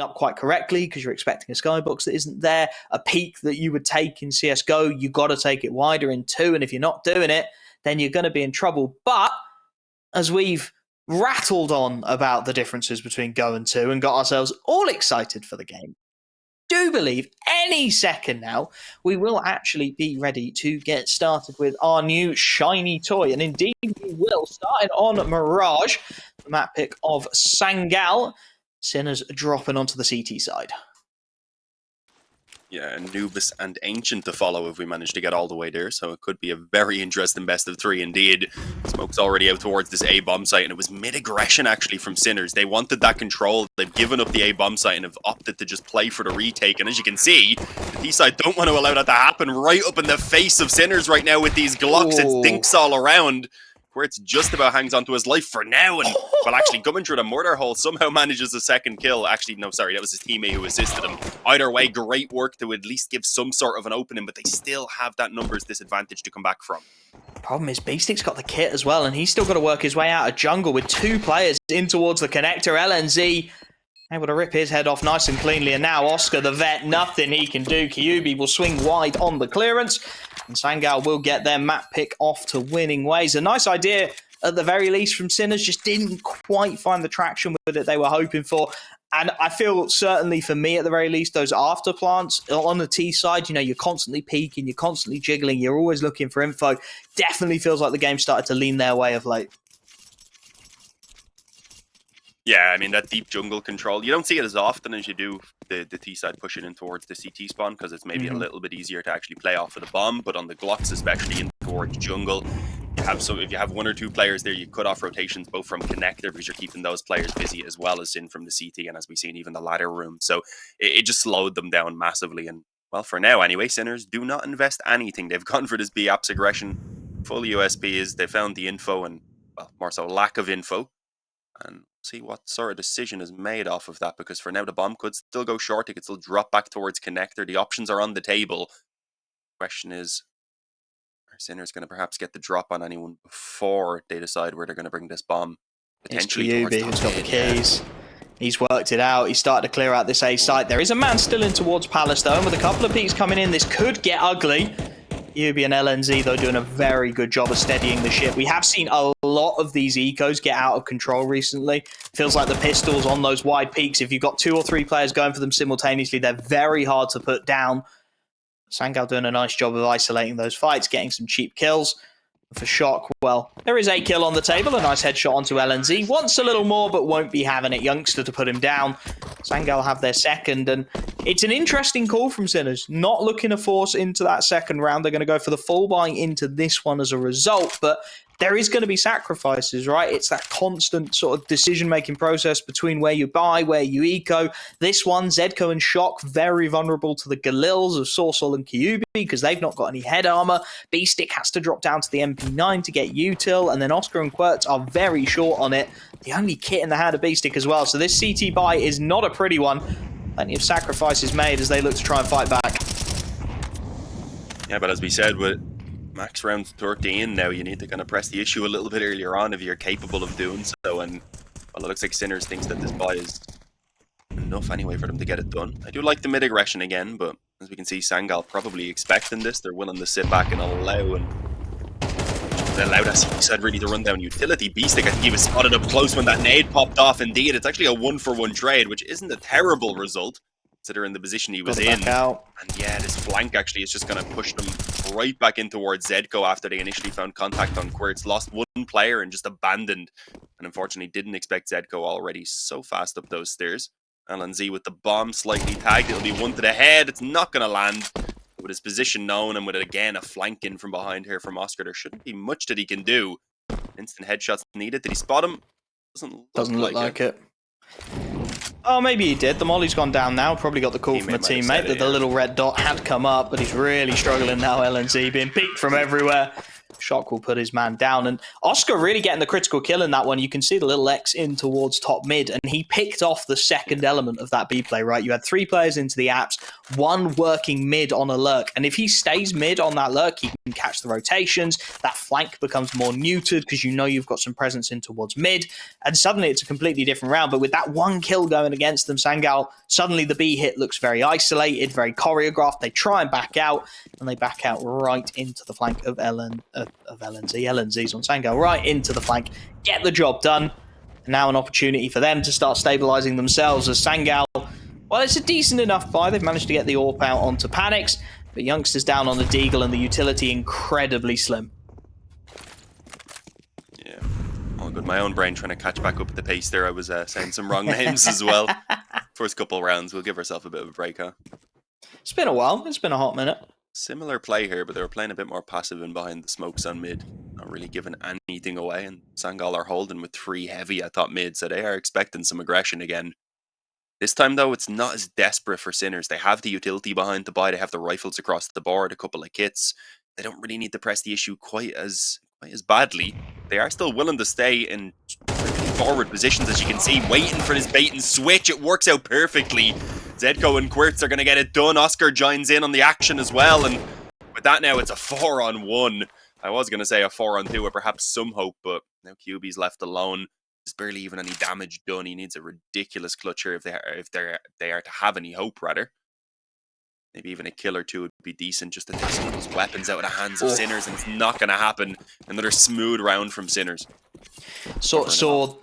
up quite correctly because you're expecting a skybox that isn't there, a peak that you would take in CSGO, you got to take it wider in 2, and if you're not doing it, then you're going to be in trouble. But as we've rattled on about the differences between Go and 2 and got ourselves all excited for the game, do believe any second now we will actually be ready to get started with our new shiny toy. And indeed we will, starting on Mirage, the map pick of Sangal. Sinners dropping onto the CT side. Yeah, Anubis and Ancient to follow if we manage to get all the way there, so it could be a very interesting best of 3 indeed. Smoke's already out towards this A bomb site, and it was mid-aggression actually from Sinners. They wanted that control, they've given up the A bomb site and have opted to just play for the retake, and as you can see, the T side don't want to allow that to happen right up in the face of Sinners right now with these Glocks. It's dinks all around. KWERTZZ just about hangs on to his life for now, and well, actually coming through the mortar hole, somehow manages a second kill. Actually, no, sorry, that was his teammate who assisted him. Either way, great work to at least give some sort of an opening, but they still have that numbers disadvantage to come back from. Problem is, Beastic's got the kit as well, and he's still got to work his way out of jungle with 2 players in towards the connector. LNZ able to rip his head off nice and cleanly, and now Oscar, the vet, nothing he can do. kyuubii will swing wide on the clearance, and Sangal will get their map pick off to winning ways. A nice idea, at the very least, from Sinners, just didn't quite find the traction with it they were hoping for. And I feel, certainly for me at the very least, those after plants on the T side, you know, you're constantly peeking, you're constantly jiggling, you're always looking for info. Definitely feels like the game started to lean their way of late. Yeah, I mean, that deep jungle control, you don't see it as often as you do the T side pushing in towards the CT spawn, because it's maybe a little bit easier to actually play off of the bomb, but on the Glocks, especially in towards jungle, you have if you have 1 or 2 players there, you cut off rotations both from connector because you're keeping those players busy, as well as in from the CT, and as we've seen, even the ladder room. So it just slowed them down massively. And well, for now anyway, Sinners do not invest anything. They've gone for this B apps aggression. Full USP is they found the info, and well, more so lack of info, and see what sort of decision is made off of that, because for now the bomb could still go short, it could still drop back towards connector. The options are on the table. Question is, are Sinners going to perhaps get the drop on anyone before they decide where they're going to bring this bomb? Potentially it's kyuubii who's got the keys. Yeah. He's worked it out. He started to clear out this A site. There is a man still in towards Palace though, and with a couple of peaks coming in, this could get ugly. kyuubii and LNZ, though, doing a very good job of steadying the ship. We have seen a lot of these ecos get out of control recently. Feels like the pistols on those wide peaks, if you've got 2 or 3 players going for them simultaneously, they're very hard to put down. Sangal doing a nice job of isolating those fights, getting some cheap kills. For Shock, well, there is a kill on the table, a nice headshot onto LNZ. Wants a little more, but won't be having it. Youngster to put him down. Sangal have their second, and it's an interesting call from Sinners. Not looking to force into that second round. They're going to go for the full buying into this one as a result, but there is going to be sacrifices, right? It's that constant sort of decision-making process between where you buy, where you eco. This one, Zedko and Shock, very vulnerable to the Galils of Sorcel and kyuubii because they've not got any head armor. Beastic has to drop down to the MP9 to get util, and then Oscar and KWERTZZ are very short on it. The only kit in the hand of Beastic as well, so this CT buy is not a pretty one. Plenty of sacrifices made as they look to try and fight back. Yeah, but as we said, with max round 13 now, you need to kind of press the issue a little bit earlier on if you're capable of doing so. And well, it looks like Sinners thinks that this buy is enough anyway for them to get it done. I do like the mid aggression again, but as we can see, Sangal probably expecting this. They're willing to sit back and allow that side really to run down utility. Beastic, I think he was spotted up close when that nade popped off. Indeed, it's actually a 1-for-1 trade, which isn't a terrible result considering the position he was in. And yeah, this flank actually is just going to push them right back in towards Zedko after they initially found contact on KWERTZZ. Lost 1 player and just abandoned, and unfortunately didn't expect Zedko already so fast up those stairs. LNZ with the bomb slightly tagged. It'll be 1 to the head. It's not going to land. With his position known and with it again a flank in from behind here from Oscar, there shouldn't be much that he can do. Instant headshots needed. Did he spot him? Doesn't look like it. Oh, maybe he did. The molly's gone down now. Probably got the call from a teammate that the little red dot had come up, but he's really struggling now. LNZ being peeked from everywhere. Shock will put his man down, and Oscar really getting the critical kill in that one. You can see the little X in towards top mid, and he picked off the second element of that B play, right? You had 3 players into the apps, one working mid on a lurk. And if he stays mid on that lurk, he can catch the rotations. That flank becomes more neutered because you know you've got some presence in towards mid. And suddenly it's a completely different round. But with that one kill going against them, Sangal, suddenly the B hit looks very isolated, very choreographed. They try and back out, and they back out right into the flank of LNZ. LNZ's on Sangal, right into the flank. Get the job done. And now an opportunity for them to start stabilizing themselves as Sangal, well, it's a decent enough buy. They've managed to get the AWP out onto Panics, but Youngsters down on the Deagle and the utility incredibly slim. Yeah. Oh, good. My own brain trying to catch back up at the pace there. I was saying some wrong names as well. First couple rounds, we'll give ourselves a bit of a break, huh? It's been a while. It's been a hot minute. Similar play here, but they were playing a bit more passive and behind the smokes on mid. Not really giving anything away, and Sangal are holding with 3 heavy, I thought, mid, so they are expecting some aggression again. This time, though, it's not as desperate for Sinners. They have the utility behind the buy. They have the rifles across the board, a couple of kits. They don't really need to press the issue quite as badly. They are still willing to stay in forward positions, as you can see, waiting for this bait and switch. It works out perfectly. Zedko and KWERTZZ are going to get it done. Oscar joins in on the action as well, and with that now, it's a 4-on-1. I was going to say a 4-on-2 with perhaps some hope, but now kyuubii's left alone. There's barely even any damage done. He needs a ridiculous clutch here if they are to have any hope, rather. Maybe even a kill or two would be decent, just to take some of those weapons out of the hands of Sinners, and it's not going to happen. Another smooth round from Sinners. Saw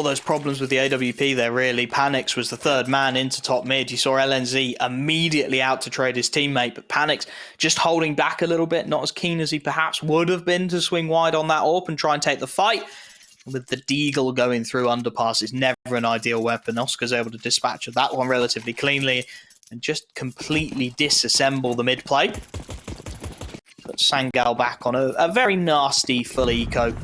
those problems with the AWP there, really. Panics was the third man into top mid. You saw LNZ immediately out to trade his teammate, but Panics just holding back a little bit, not as keen as he perhaps would have been to swing wide on that AWP and try and take the fight. With the Deagle going through underpass, it's never an ideal weapon. Oscar's able to dispatch of that one relatively cleanly and just completely disassemble the mid play. Put Sangal back on a very nasty full eco.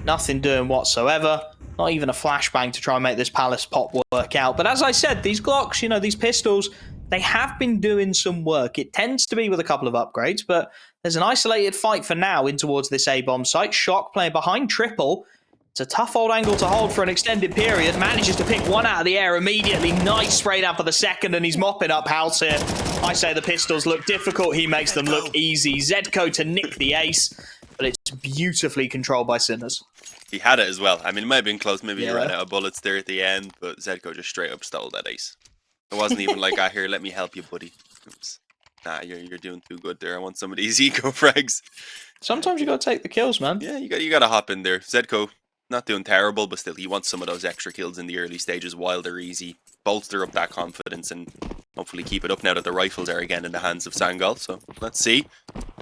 Nothing doing whatsoever. Not even a flashbang to try and make this Palace pop work out. But as I said, these Glocks, you know, these pistols, they have been doing some work. It tends to be with a couple of upgrades, but there's an isolated fight for now in towards this A-bomb site. Shock playing behind Triple. It's a tough old angle to hold for an extended period. Manages to pick one out of the air immediately. Nice spray down for the second, and he's mopping up house here. I say the pistols look difficult. He makes them look easy. Zedko to nick the ace, but it's beautifully controlled by Sinners. He had it as well. I mean, it might have been close. Maybe he ran out of bullets there at the end, but Zedko just straight up stole that ace. It wasn't even like, here, let me help you, buddy. Oops. Nah, you're doing too good there. I want some of these eco frags. Sometimes you got to take the kills, man. Yeah, you got to hop in there. Zedko, not doing terrible, but still, he wants some of those extra kills in the early stages while they're easy. Bolster up that confidence and hopefully keep it up now that the rifles are again in the hands of Sangal. So let's see.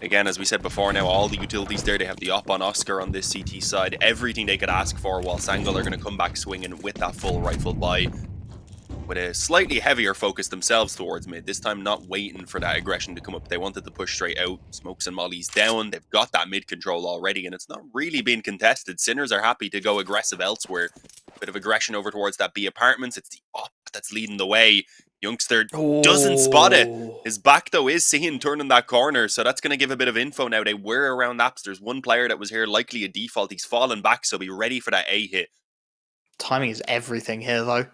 Again, as we said before, now all the utilities there. They have the op on Oscar on this CT side. Everything they could ask for, while Sangal are going to come back swinging with that full rifle buy. With a slightly heavier focus themselves towards mid. This time not waiting for that aggression to come up. They wanted to push straight out. Smokes and mollies down. They've got that mid control already, and it's not really being contested. Sinners are happy to go aggressive elsewhere. Bit of aggression over towards that B apartments. It's the op that's leading the way. Youngster doesn't spot it. His back, though, is seen turning that corner, so that's going to give a bit of info now. They were around apps. There's one player that was here, likely a default. He's fallen back, so be ready for that A hit. Timing is everything here, though.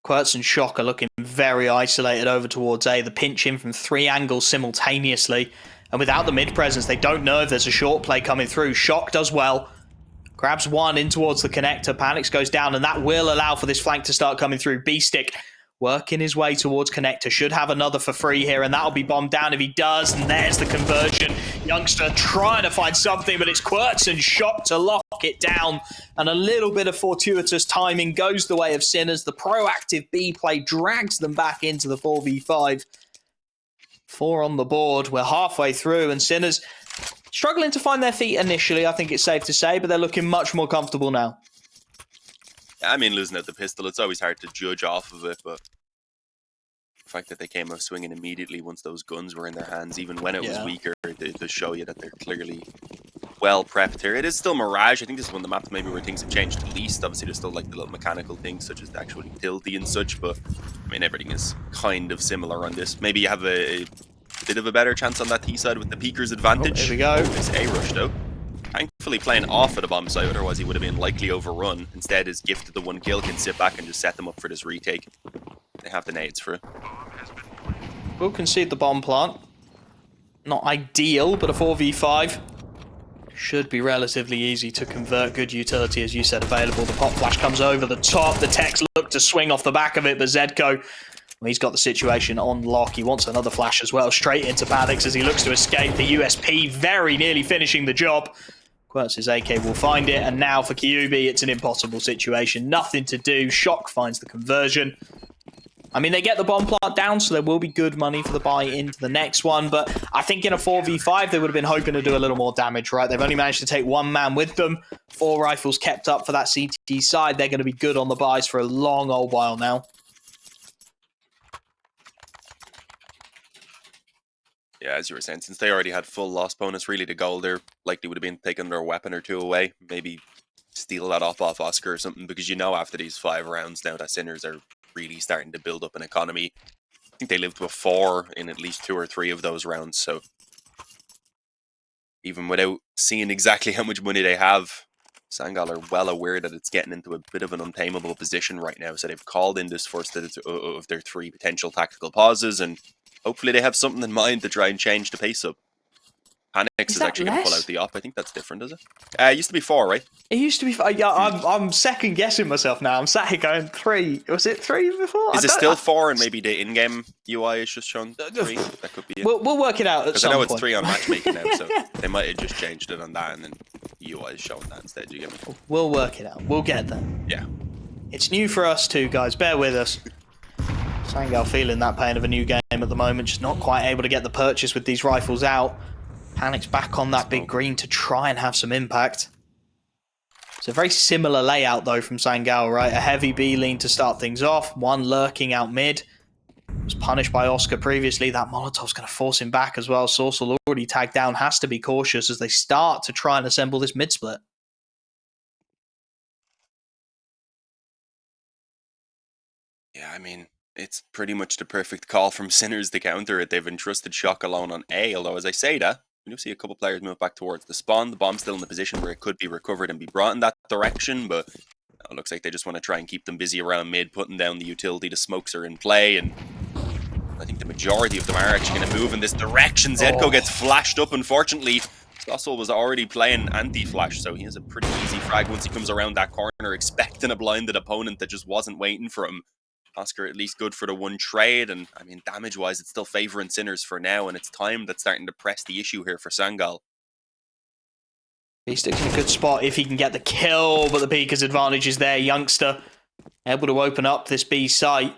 KWERTZZ and Shock are looking very isolated over towards A. The pinch in from 3 angles simultaneously. And without the mid presence, they don't know if there's a short play coming through. Shock does well. Grabs one in towards the connector. Panics goes down, and that will allow for this flank to start coming through. B-Stick working his way towards connector. Should have another for free here, and that'll be bombed down if he does. And there's the conversion. Youngster trying to find something, but it's KWERTZZ and Shock to lock it down. And a little bit of fortuitous timing goes the way of Sinners. The proactive B play drags them back into the 4v5. 4 on the board. We're halfway through, and Sinners struggling to find their feet initially, I think it's safe to say, but they're looking much more comfortable now. I mean, losing out the pistol, it's always hard to judge off of it, but the fact that they came out swinging immediately once those guns were in their hands, even when it was weaker, to show you that they're clearly well prepped here. It is still Mirage. I think this is one of the maps maybe where things have changed the least. Obviously, there's still like the little mechanical things, such as the actual utility and such, but I mean, everything is kind of similar on this. Maybe you have a bit of a better chance on that T side with the peeker's advantage. Here we go. This A rush, though. Thankfully playing off at the bomb site, otherwise he would have been likely overrun. Instead, his gift to the 1 kill can sit back and just set them up for this retake. They have the nades for it. Will concede the bomb plant. Not ideal, but a 4v5 should be relatively easy to convert. Good utility, as you said, available. The pop flash comes over the top. The techs look to swing off the back of it, but Zedko, well, he's got the situation on lock. He wants another flash as well, straight into Panics as he looks to escape. The USP very nearly finishing the job. KWERTZZ's AK will find it, and now for kyuubii, it's an impossible situation. Nothing to do. Shock finds the conversion. I mean, they get the bomb plant down, so there will be good money for the buy into the next one. But I think in a 4v5, they would have been hoping to do a little more damage, right? They've only managed to take one man with them. 4 rifles kept up for that CT side. They're going to be good on the buys for a long old while now. Yeah, as you were saying, since they already had full loss bonus, really the goal there likely would have been taking their weapon or two away. Maybe steal that off Oscar or something, because you know after these 5 rounds now that Sinners are really starting to build up an economy. I think they lived to a 4 in at least 2 or 3 of those rounds, so even without seeing exactly how much money they have, Sangal are well aware that it's getting into a bit of an untamable position right now, so they've called in this first of their 3 potential tactical pauses, and hopefully they have something in mind to try and change the pace up. Panics is actually going to pull out the op. I think that's different, is it? It used to be 4, right? It used to be 4. Yeah, I'm second guessing myself now. I'm sat here going 3. Was it 3 before? Is it still 4 and maybe the in-game UI is just showing 3? That could be it. We'll work it out at some point. Because I know it's 3 on matchmaking now, so they might have just changed it on that and then UI is showing that instead. You get me? We'll work it out. We'll get there. Yeah. It's new for us too, guys. Bear with us. Sangal feeling that pain of a new game at the moment. Just not quite able to get the purchase with these rifles out. Panic's back on that big green to try and have some impact. It's a very similar layout, though, from Sangal, right? A heavy B lean to start things off. One lurking out mid. Was punished by Oscar previously. That Molotov's going to force him back as well. Sourcel already tagged down. Has to be cautious as they start to try and assemble this mid split. Yeah, I mean, it's pretty much the perfect call from Sinners to counter it. They've entrusted Shock alone on A, although as I say that, we do see a couple players move back towards the spawn. The bomb's still in the position where it could be recovered and be brought in that direction, but it looks like they just want to try and keep them busy around mid, putting down the utility. The smokes are in play, and I think the majority of them are actually going to move in this direction. Zedko gets flashed up, unfortunately. Stossel was already playing anti-flash, so he has a pretty easy frag once he comes around that corner, expecting a blinded opponent that just wasn't waiting for him. Oscar at least good for the 1 trade, and I mean, damage-wise, it's still favouring Sinners for now, and it's time that's starting to press the issue here for Sangal. He sticks in a good spot if he can get the kill, but the Beaker's advantage is there. Youngster able to open up this B site.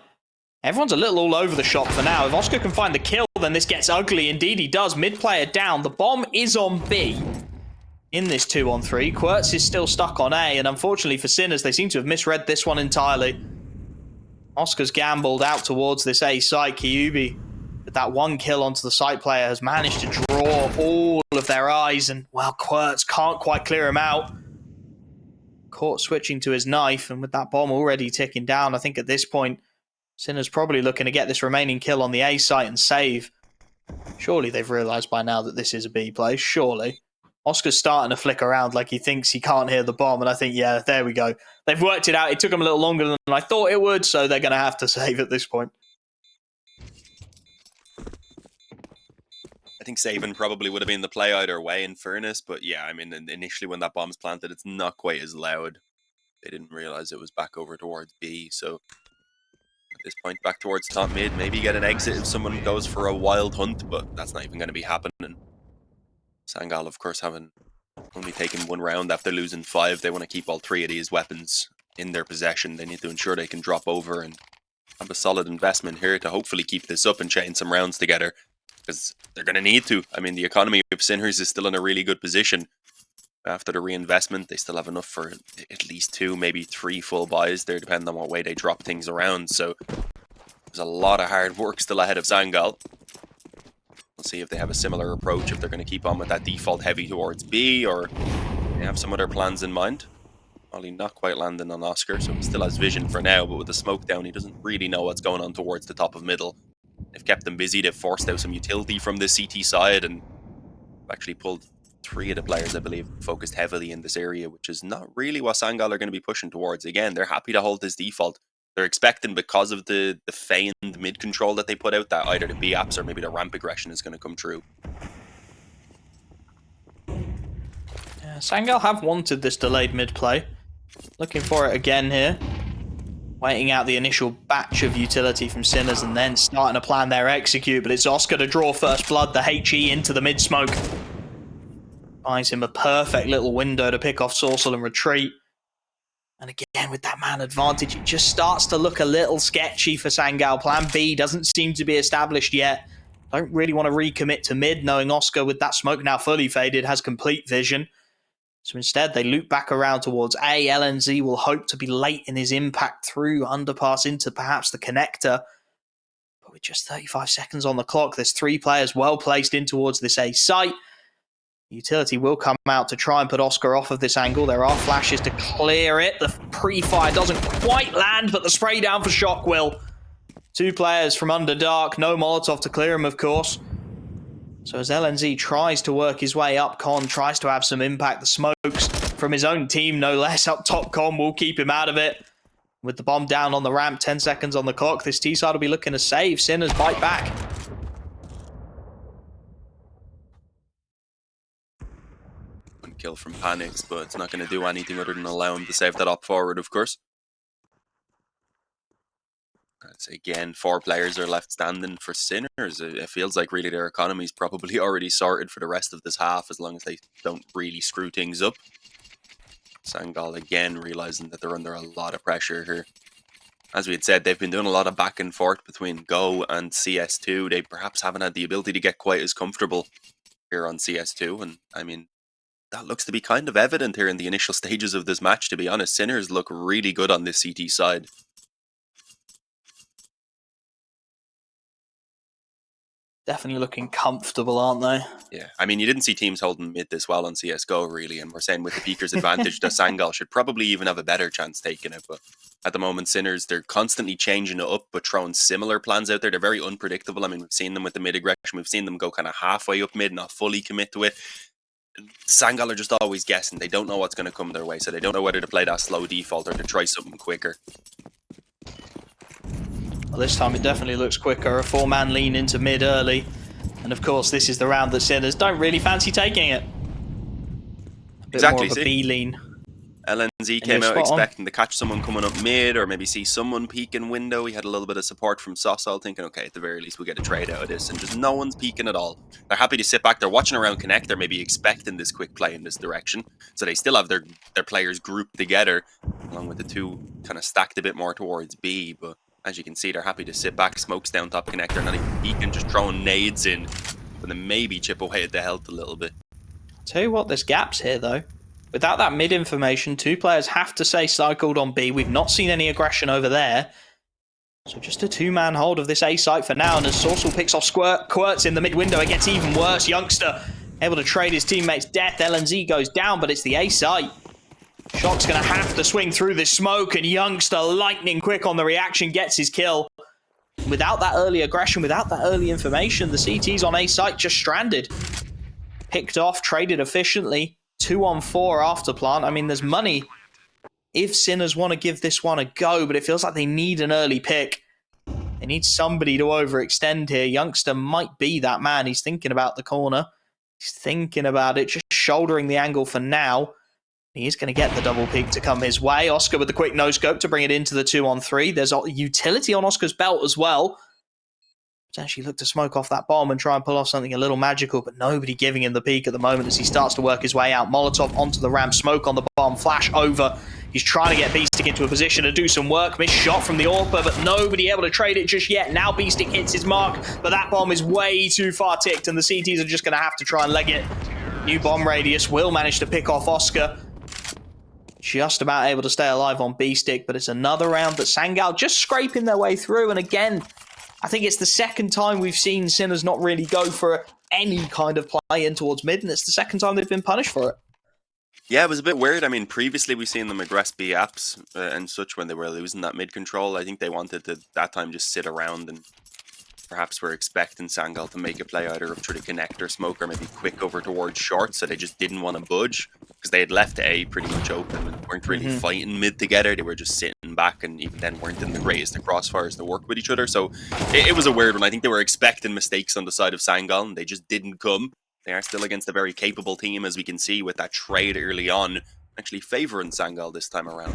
Everyone's a little all over the shop for now. If Oscar can find the kill, then this gets ugly. Indeed, he does. Mid player down. The bomb is on B in this 2-on-3. KWERTZZZ is still stuck on A, and unfortunately for Sinners, they seem to have misread this one entirely. Oscar's gambled out towards this A site. kyuubii, with that 1 kill onto the site player, has managed to draw all of their eyes, and, well, KWERTZZZ can't quite clear him out. Caught switching to his knife, and with that bomb already ticking down, I think at this point, Sinner's probably looking to get this remaining kill on the A site and save. Surely they've realised by now that this is a B play, surely. Oscar's starting to flick around like he thinks he can't hear the bomb, and I think, yeah, there we go. They've worked it out. It took them a little longer than I thought it would, so they're going to have to save at this point. I think saving probably would have been the play either way, in fairness, but yeah, I mean, initially when that bomb's planted, it's not quite as loud. They didn't realise it was back over towards B, so at this point, back towards top mid, maybe get an exit if someone goes for a wild hunt, but that's not even going to be happening. Sangal, of course, having only taken 1 round after losing 5, they want to keep all 3 of these weapons in their possession. They need to ensure they can drop over and have a solid investment here to hopefully keep this up and chain some rounds together, because they're going to need to. I mean, the economy of Sinners is still in a really good position. After the reinvestment, they still have enough for at least 2, maybe 3 full buys there, depending on what way they drop things around. So there's a lot of hard work still ahead of Sangal. We'll see if they have a similar approach, if they're going to keep on with that default heavy towards B, or they have some other plans in mind. Ollie not quite landing on Oscar, so he still has vision for now, but with the smoke down, he doesn't really know what's going on towards the top of middle. They've kept them busy, they've forced out some utility from the CT side, and actually pulled 3 of the players, I believe, focused heavily in this area, which is not really what Sangal are going to be pushing towards. Again, they're happy to hold this default. they're expecting, because of the feigned mid control that they put out, that either the B apps or maybe the ramp aggression is going to come through. Yeah, Sangal have wanted this delayed mid play. Looking for it again here. Waiting out the initial batch of utility from Sinners and then starting to plan their execute, but it's Oscar to draw first blood, the HE into the mid smoke. Finds him a perfect little window to pick off Sorcel and retreat. And again, with that man advantage, it just starts to look a little sketchy for Sangal. Plan B doesn't seem to be established yet. Don't really want to recommit to mid, knowing Oscar, with that smoke now fully faded, has complete vision. So instead, they loop back around towards A. LNZ will hope to be late in his impact through underpass into perhaps the connector. But with just 35 seconds on the clock, there's 3 players well placed in towards this A site. Utility will come out to try and put Oscar off of this angle. There are flashes to clear it. The pre-fire doesn't quite land, but the spray down for Shock will. 2 players from under dark. No Molotov to clear him, of course. So as LNZ tries to work his way up, Con tries to have some impact. The smokes from his own team, no less, up top. Con will keep him out of it. With the bomb down on the ramp, 10 seconds on the clock. This T-side will be looking to save. Sinners bite back. Kill from Panics, but it's not going to do anything other than allow him to save that up forward, of course. As again, 4 players are left standing for Sinners. It feels like really their economy is probably already sorted for the rest of this half, as long as they don't really screw things up. Sangal again realizing that they're under a lot of pressure here. As we had said, they've been doing a lot of back and forth between Go and CS2. They perhaps haven't had the ability to get quite as comfortable here on CS2, and I mean, that looks to be kind of evident here in the initial stages of this match, to be honest. Sinners look really good on this CT side. Definitely looking comfortable, aren't they? Yeah, I mean, you didn't see teams holding mid this well on CSGO, really, and we're saying with the Peaker's advantage, the Sangal should probably even have a better chance taking it, but at the moment, Sinners, they're constantly changing it up, but throwing similar plans out there. They're very unpredictable. I mean, we've seen them with the mid aggression. We've seen them go kind of halfway up mid, not fully commit to it. Sangal are just always guessing. They don't know what's going to come their way, so they don't know whether to play that slow default or to try something quicker. Well, this time it definitely looks quicker. A 4-man lean into mid early. And of course, this is the round that Sinners don't really fancy taking it. A bit more of a B lean. LNZ came out expecting to catch someone coming up mid, or maybe see someone peeking window. He had a little bit of support from Sosol, thinking, okay, at the very least, we'll get a trade out of this. And just no one's peeking at all. They're happy to sit back. They're watching around Connect. They're maybe expecting this quick play in this direction. So they still have their players grouped together, along with the 2 kind of stacked a bit more towards B. But as you can see, they're happy to sit back. Smokes down top Connect. They're not even peeking, just throwing nades in. But then maybe chip away at the health a little bit. Tell you what, there's gaps here, though. Without that mid information, 2 players have to stay cycled on B. We've not seen any aggression over there. So just a 2-man hold of this A site for now. And as Sorcel picks off Quirts in the mid window, it gets even worse. Youngster able to trade his teammate's death. LNZ goes down, but it's the A site. Shock's going to have to swing through this smoke, and Youngster, lightning quick on the reaction, gets his kill. Without that early aggression, without that early information, the CT's on A site just stranded. Picked off, traded efficiently. 2-on-4 after plant. I mean, there's money if Sinners want to give this one a go, but it feels like they need an early pick. They need somebody to overextend here. Youngster might be that man. He's thinking about the corner. He's thinking about it, just shouldering the angle for now. He is going to get the double peek to come his way. Oscar with the quick no-scope to bring it into the 2-on-3. There's utility on Oscar's belt as well. Potentially look to smoke off that bomb and try and pull off something a little magical, but nobody giving him the peek at the moment as he starts to work his way out. Molotov onto the ramp, smoke on the bomb, flash over. He's trying to get Beastic into a position to do some work. Missed shot from the AWPer, but nobody able to trade it just yet. Now Beastic hits his mark, but that bomb is way too far ticked, and the CTs are just going to have to try and leg it. New bomb radius will manage to pick off Oscar. Just about able to stay alive on Beastic, but it's another round that Sangal just scraping their way through, and again, I think it's the second time we've seen Sinners not really go for any kind of play in towards mid, and it's the second time they've been punished for it. Yeah, it was a bit weird. I mean, previously we've seen them aggress B apps and such when they were losing that mid control. I think they wanted to, that time, just sit around and perhaps were expecting Sangal to make a play either of through the connector smoke or maybe quick over towards short, so they just didn't want to budge because they had left A pretty much open and weren't really fighting mid together. They were just sitting back and even then weren't in the greatest of crossfires to work with each other. So it was a weird one. I think they were expecting mistakes on the side of Sangal and they just didn't come. They are still against a very capable team, as we can see with that trade early on, actually favouring Sangal this time around.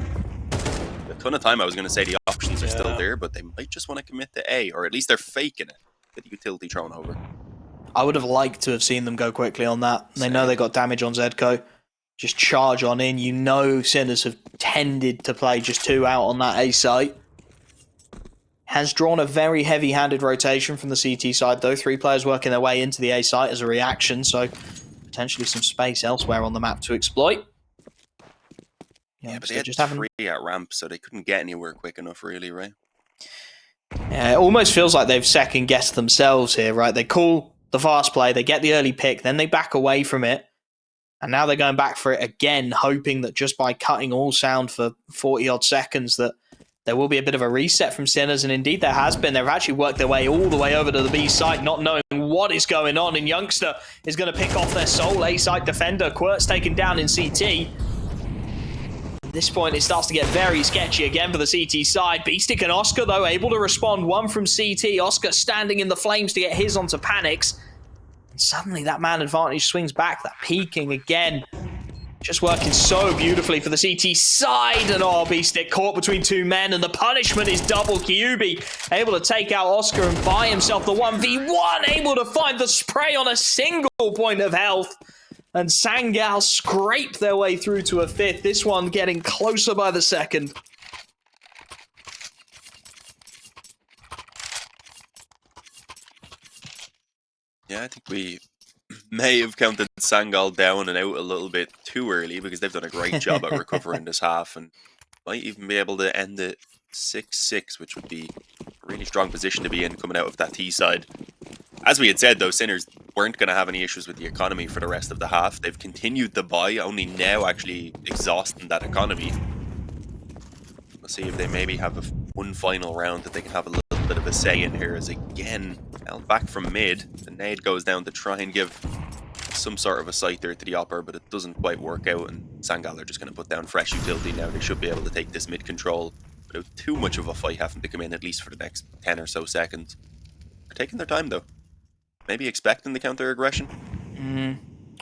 A ton of time I was going to say the options are still there, but they might just want to commit to A, or at least they're faking it. Get the utility thrown over. I would have liked to have seen them go quickly on that. They know they got damage on Zedco. Just charge on in. You know Sinners have tended to play just 2 out on that A site. Has drawn a very heavy-handed rotation from the CT side, though. 3 players working their way into the A site as a reaction, so potentially some space elsewhere on the map to exploit. Yeah, but they had just 3 at ramp, so they couldn't get anywhere quick enough, really, right? Yeah, it almost feels like they've second-guessed themselves here, right? They call the fast play, they get the early pick, then they back away from it, and now they're going back for it again, hoping that just by cutting all sound for 40-odd seconds that there will be a bit of a reset from Sinners, and indeed there has been. They've actually worked their way all the way over to the B site, not knowing what is going on, and Youngster is going to pick off their sole A site defender. Quertz taken down in CT. At this point, it starts to get very sketchy again for the CT side. Beastick and Oscar, though, able to respond. One from CT. Oscar standing in the flames to get his onto Panics. And suddenly that man advantage swings back. That peeking again. Just working so beautifully for the CT side. And Beastick caught between 2 men. And the punishment is double. kyuubii able to take out Oscar and buy himself the 1v1. Able to find the spray on a single point of health. And Sangal scrape their way through to a 5th. This one getting closer by the second. Yeah, I think we may have counted Sangal down and out a little bit too early because they've done a great job at recovering this half and might even be able to end it 6-6, which would be a really strong position to be in coming out of that T side. As we had said, though, Sinners weren't going to have any issues with the economy for the rest of the half. They've continued to buy, only now actually exhausting that economy. We'll see if they maybe have one final round that they can have a little bit of a say in here, as again, back from mid, the nade goes down to try and give some sort of a sight there to the upper, but it doesn't quite work out, and Sangal are just going to put down fresh utility now. They should be able to take this mid control without too much of a fight having to come in, at least for the next 10 or so seconds. They're taking their time, though. Maybe expecting the counter-aggression?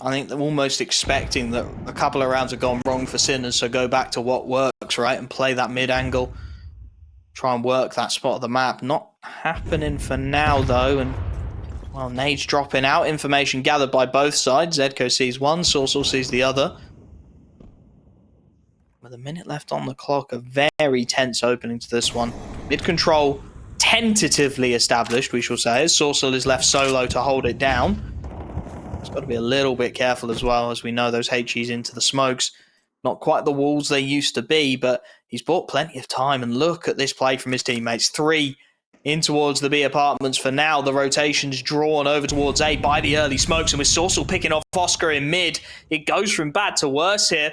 I think they're almost expecting that a couple of rounds have gone wrong for Sinners, so go back to what works, right, and play that mid-angle. Try and work that spot of the map. Not happening for now, though, and, well, nades dropping out. Information gathered by both sides. Zedco sees one, Sourcel sees the other. With a minute left on the clock, a very tense opening to this one. Mid-control tentatively established, we shall say, as Sourcel is left solo to hold it down. It's got to be a little bit careful as well, as we know those HEs into the smokes. Not quite the walls they used to be, but he's bought plenty of time. And look at this play from his teammates. 3 in towards the B apartments for now. The rotation's drawn over towards A by the early smokes, and with Sourcel picking off Oscar in mid, it goes from bad to worse here.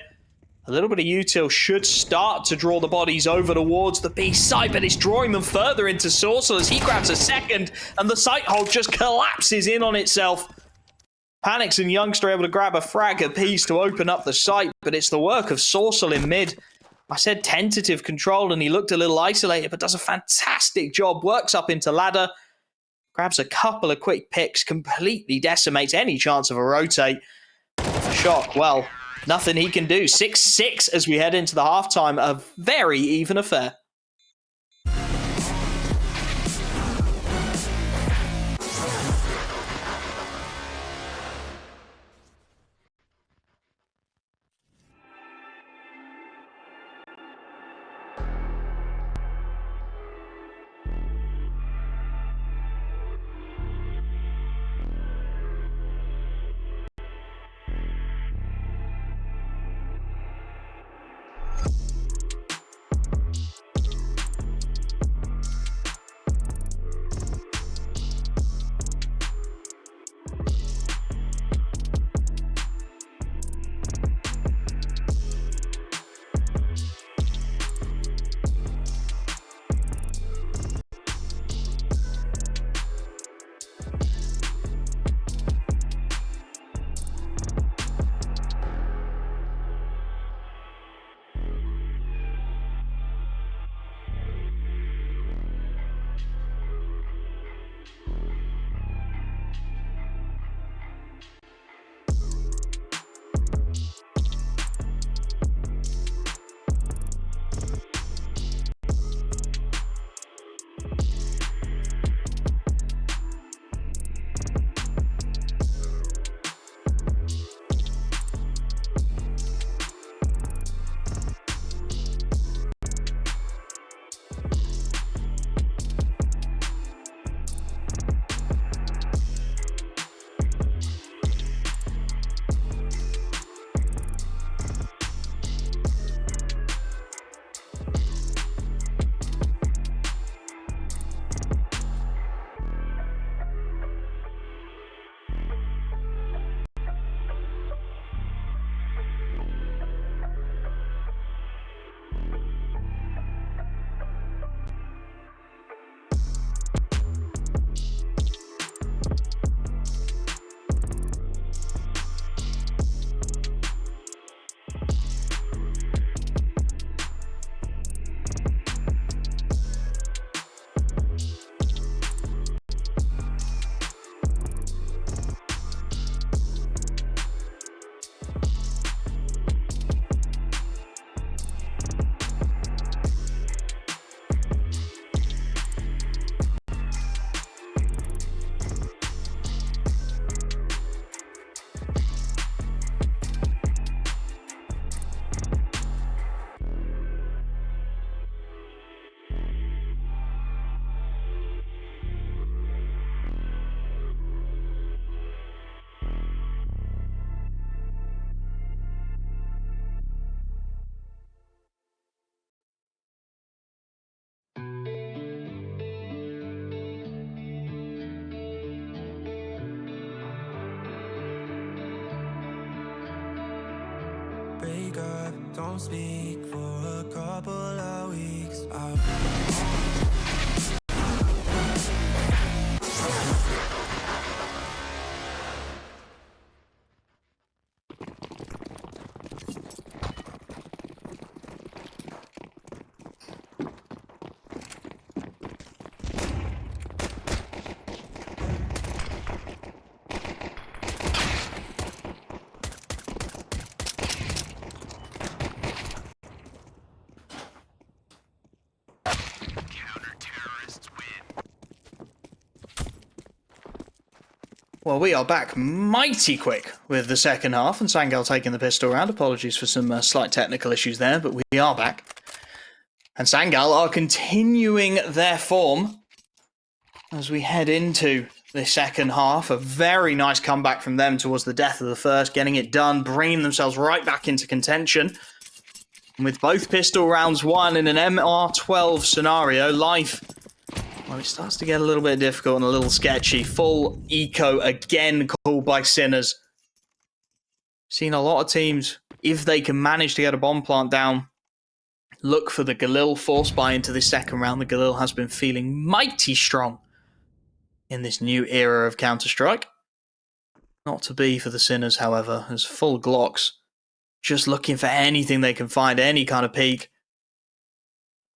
A little bit of util should start to draw the bodies over towards the B site, but it's drawing them further into Sourcel as he grabs a second, and the site hold just collapses in on itself. Panics and Youngster able to grab a frag apiece to open up the site, but it's the work of Sourcel in mid. I said tentative control, and he looked a little isolated, but does a fantastic job. Works up into ladder, grabs a couple of quick picks, completely decimates any chance of a rotate. For Shock, well, nothing he can do. 6-6 as we head into the halftime. A very even affair. break up, don't speak for a couple of weeks. Well, we are back mighty quick with the second half, and Sangal taking the pistol round. Apologies for some slight technical issues there, but we are back. And Sangal are continuing their form as we head into the second half. A very nice comeback from them towards the death of the first, getting it done, bringing themselves right back into contention. And with both pistol rounds won in an MR12 scenario, life, well, it starts to get a little bit difficult and a little sketchy. Full eco again called by Sinners. Seen a lot of teams, if they can manage to get a bomb plant down, look for the Galil force buy into this second round. The Galil has been feeling mighty strong in this new era of Counter-Strike. Not to be for the Sinners, however, as full Glocks, just looking for anything they can find, any kind of peak.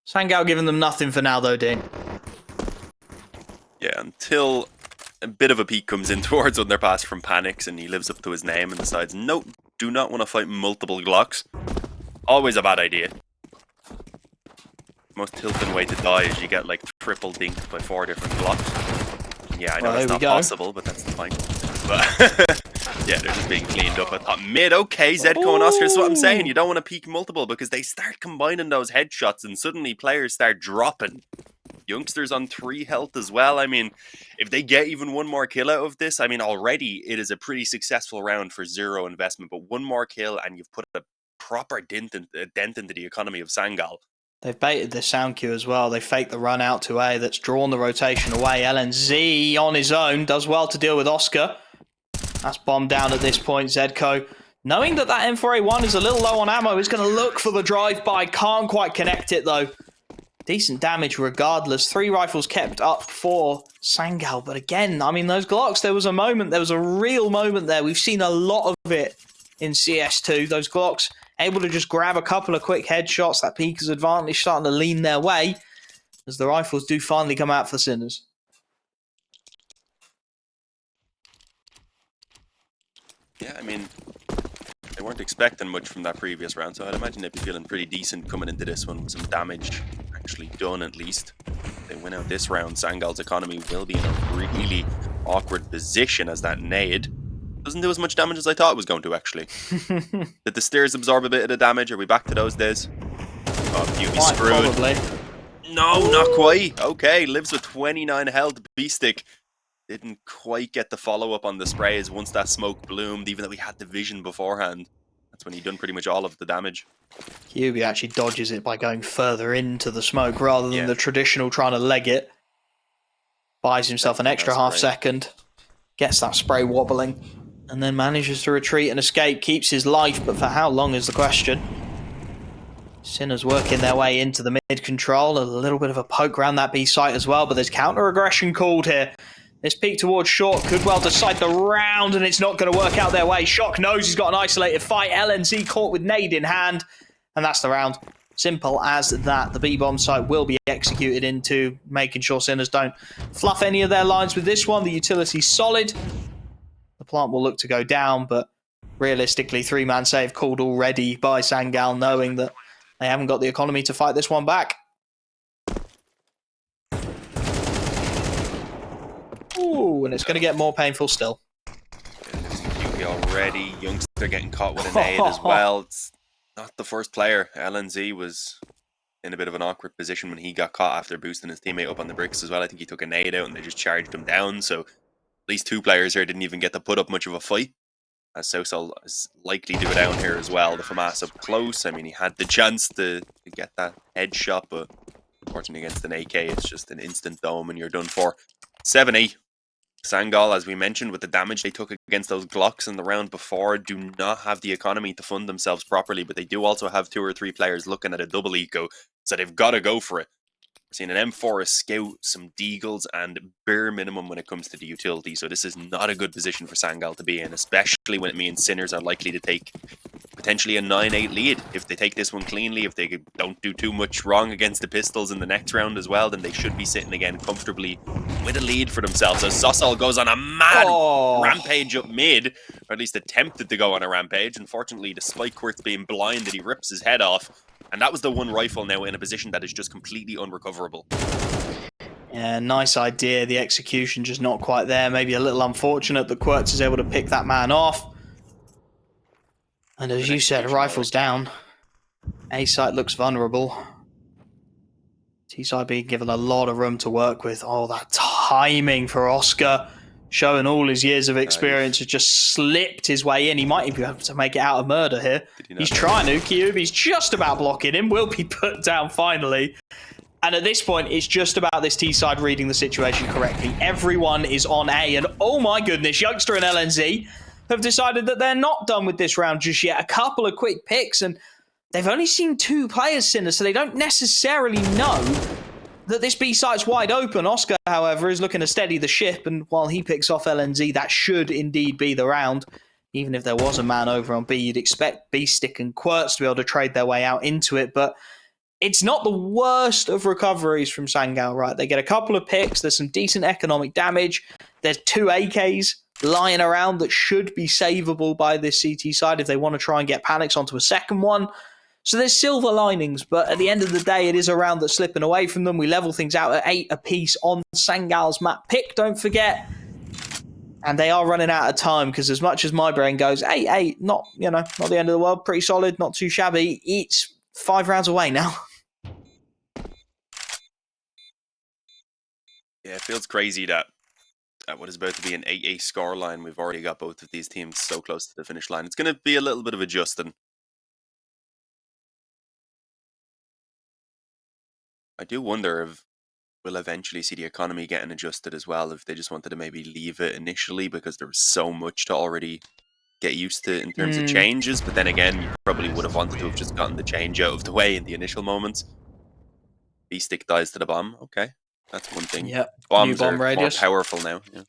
Sangal giving them nothing for now, though, Dean. Yeah, until a bit of a peek comes in towards Underpass from Panics and he lives up to his name and decides, nope, do not want to fight multiple Glocks. Always a bad idea. Most tilting way to die is you get like triple dinked by 4 different Glocks. Yeah, I know that's not possible, but that's the point. But yeah, they're just being cleaned up at top mid. Okay, Zedco and Oscar, that's what I'm saying. You don't want to peek multiple because they start combining those headshots and suddenly players start dropping. Youngsters on 3 health as well. I mean, if they get even one more kill out of this, I mean, already it is a pretty successful round for 0 investment. But one more kill and you've put a proper dent into the economy of Sangal. They've baited the sound queue as well. They faked the run out to A. That's drawn the rotation away. LNZ on his own does well to deal with Oscar. That's bombed down at this point. Zedco, knowing that that M4A1 is a little low on ammo, is going to look for the drive-by. Can't quite connect it, though. Decent damage regardless. 3 rifles kept up for Sangal. But again, I mean, those Glocks, there was a moment, there was a real moment there. We've seen a lot of it in CS2. Those Glocks able to just grab a couple of quick headshots. That Peeker's advantage starting to lean their way as the rifles do finally come out for Sinners. Yeah, I mean, they weren't expecting much from that previous round, so I'd imagine they'd be feeling pretty decent coming into this one with some damage actually done at least. If they win out this round, Sangal's economy will be in a really awkward position as that nade doesn't do as much damage as I thought it was going to, actually. Did the stairs absorb a bit of the damage? Are we back to those days? Oh, kyuubii screwed. Probably. No, not quite. Okay, lives with 29 health. B-Stick didn't quite get the follow-up on the sprays once that smoke bloomed, even though he had the vision beforehand. That's when he'd done pretty much all of the damage. kyuubii actually dodges it by going further into the smoke rather than the traditional trying to leg it. Buys himself an extra half second. Gets that spray wobbling. And then manages to retreat and escape. Keeps his life, but for how long is the question. Sinners working their way into the mid-control. A little bit of a poke around that B site as well, but there's counter-aggression called here. This peek towards Short could well decide the round, and it's not going to work out their way. Shock knows he's got an isolated fight. LNZ caught with nade in hand, and that's the round. Simple as that. The B-bomb site will be executed into making sure Sinners don't fluff any of their lines with this one. The utility's solid. The plant will look to go down, but realistically, 3-man save called already by Sangal, knowing that they haven't got the economy to fight this one back. Ooh, and it's going to get more painful still. kyuubii already. Youngster getting caught with a nade as well. It's not the first player. LNZ was in a bit of an awkward position when he got caught after boosting his teammate up on the bricks as well. I think he took a nade out and they just charged him down. So at least 2 players here didn't even get to put up much of a fight. As Southall is likely to go down here as well. The FAMAS up close. I mean, he had the chance to get that headshot, but unfortunately against an AK, it's just an instant dome and you're done for. 7-8. Sangal, as we mentioned, with the damage they took against those Glocks in the round before, do not have the economy to fund themselves properly, but they do also have 2 or 3 players looking at a double eco, so they've got to go for it. We're seeing an M4, a Scout, some Deagles, and bare minimum when it comes to the utility, so this is not a good position for Sangal to be in, especially when it means Sinners are likely to take potentially a 9-8 lead. If they take this one cleanly, if they don't do too much wrong against the Pistols in the next round as well, then they should be sitting again comfortably with a lead for themselves. As Zossal goes on a mad rampage up mid, or at least attempted to go on a rampage. Unfortunately, despite Quirtz being blinded, he rips his head off. And that was the one rifle now in a position that is just completely unrecoverable. Yeah, nice idea. The execution just not quite there. Maybe a little unfortunate that Quirtz is able to pick that man off. And as you said, rifle's down. A site looks vulnerable. T side being given a lot of room to work with. Oh, that timing for Oscar, showing all his years of experience, has just slipped his way in. He might even be able to make it out of murder here. He's trying to. kyuubii's just about blocking him. Will be put down finally. And at this point, it's just about this T side reading the situation correctly. Everyone is on A, and oh my goodness, Youngster and LNZ have decided that they're not done with this round just yet. A couple of quick picks, and they've only seen 2 players, Sinner, so they don't necessarily know that this B site's wide open. Oscar, however, is looking to steady the ship, and while he picks off LNZ, that should indeed be the round. Even if there was a man over on B, you'd expect B-Stick and Quirtz to be able to trade their way out into it, but it's not the worst of recoveries from Sangal, right? They get a couple of picks, there's some decent economic damage, there's 2 AKs lying around that should be savable by this CT side if they want to try and get Panics onto a second one. So there's silver linings, but at the end of the day, it is a round that's slipping away from them. We level things out at 8 apiece on Sangal's map pick, don't forget. And they are running out of time, because as much as my brain goes, 8-8, not the end of the world, pretty solid, not too shabby, it's 5 rounds away now. Yeah, it feels crazy that at what is about to be an 8-8 scoreline, we've already got both of these teams so close to the finish line. It's going to be a little bit of adjusting. I do wonder if we'll eventually see the economy getting adjusted as well, if they just wanted to maybe leave it initially because there was so much to already get used to in terms of changes. But then again, you probably would have wanted to have just gotten the change out of the way in the initial moments. B-Stick dies to the bomb. Okay, that's one thing. Yep. Bombs New bomb are radius. more powerful now. Yeah.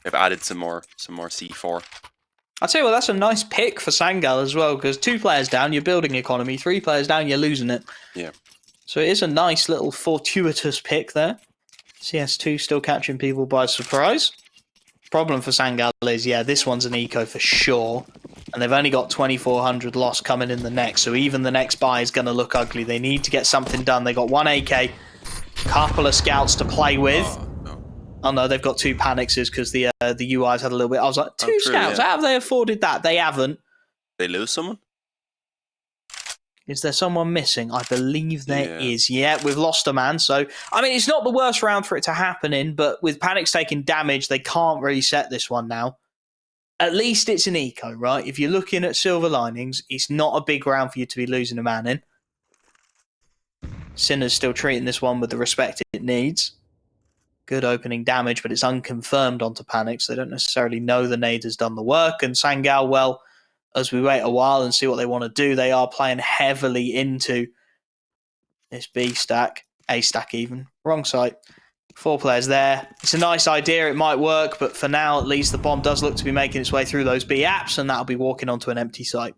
They've added some more C4. I'll tell you what, that's a nice pick for Sangal as well, because 2 players down, you're building economy. 3 players down, you're losing it. Yeah. So it is a nice little fortuitous pick there. CS2 still catching people by surprise. Problem for Sangal is, yeah, this one's an eco for sure. And they've only got 2,400 loss coming in the next. So even the next buy is going to look ugly. They need to get something done. They got 1 AK, couple of scouts to play with. Oh no, they've got 2 Panixes because the UIs had a little bit. I was like, 2 scouts? Yeah. How have they afforded that? They haven't. They lose someone? Is there someone missing? I believe there is. Yeah, we've lost a man. So, I mean, it's not the worst round for it to happen in, but with Panics taking damage, they can't reset this one now. At least it's an eco, right? If you're looking at silver linings, it's not a big round for you to be losing a man in. Sinner's still treating this one with the respect it needs. Good opening damage, but it's unconfirmed onto Panics. They don't necessarily know the nade has done the work. And Sangal, well, as we wait a while and see what they want to do, they are playing heavily into this B stack, A stack even. Wrong site. 4 players there. It's a nice idea. It might work, but for now, at least, the bomb does look to be making its way through those B apps, and that'll be walking onto an empty site.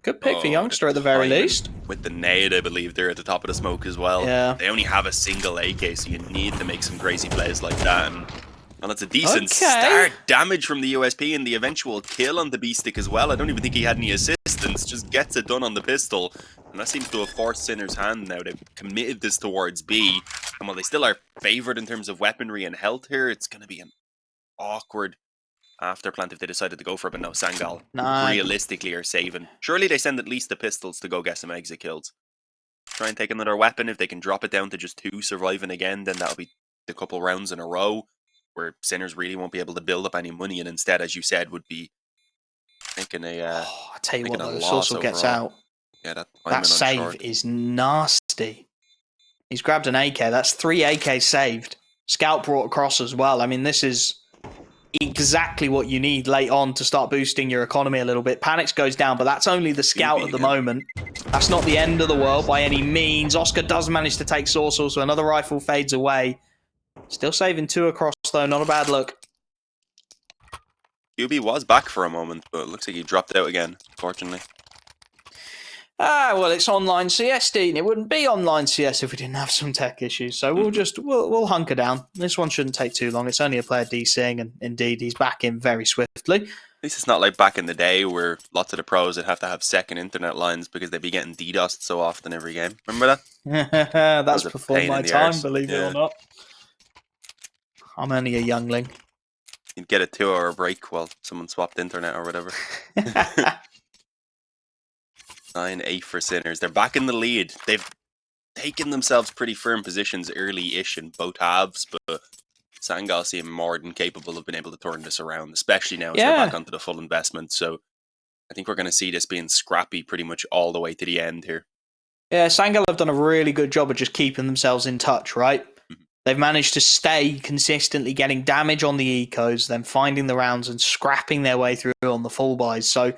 Good pick for Youngster at the very least. With the nade, I believe they're at the top of the smoke as well. Yeah. They only have a single AK, so you need to make some crazy plays like that. And it's a decent start. Damage from the USP and the eventual kill on the B-Stick as well. I don't even think he had any assistance. Just gets it done on the pistol. And that seems to have forced Sinner's hand now. They've committed this towards B. And while they still are favoured in terms of weaponry and health here, it's going to be an awkward afterplant if they decided to go for it. But no, Sangal realistically are saving. Surely they send at least the pistols to go get some exit kills. Try and take another weapon. If they can drop it down to just 2 surviving again, then that'll be the couple rounds in a row where Sinners really won't be able to build up any money, and instead, as you said, would be making a I tell you what, though, Sourcel gets out. Yeah, that save is nasty. He's grabbed an AK. That's 3 AKs saved. Scout brought across as well. I mean, this is exactly what you need late on to start boosting your economy a little bit. Panics goes down, but that's only the scout at the moment. That's not the end of the world by any means. Oscar does manage to take Sorcel, so another rifle fades away. Still saving 2 across, though. Not a bad look. kyuubii was back for a moment, but it looks like he dropped out again, unfortunately. Well, it's online CS, Dean. It wouldn't be online CS if we didn't have some tech issues. So we'll hunker down. This one shouldn't take too long. It's only a player DCing, and indeed, he's back in very swiftly. At least it's not like back in the day where lots of the pros would have to have second internet lines because they'd be getting DDoSed so often every game. Remember that? That's before my time, believe it or not. I'm only a youngling. You'd get a 2-hour break while someone swapped internet or whatever. 9-8 for Sinners. They're back in the lead. They've taken themselves pretty firm positions early-ish in both halves, but Sangal seem more than capable of being able to turn this around, especially now as they're back onto the full investment. So I think we're going to see this being scrappy pretty much all the way to the end here. Yeah, Sangal have done a really good job of just keeping themselves in touch, right? They've managed to stay consistently getting damage on the ecos, then finding the rounds and scrapping their way through on the full buys. So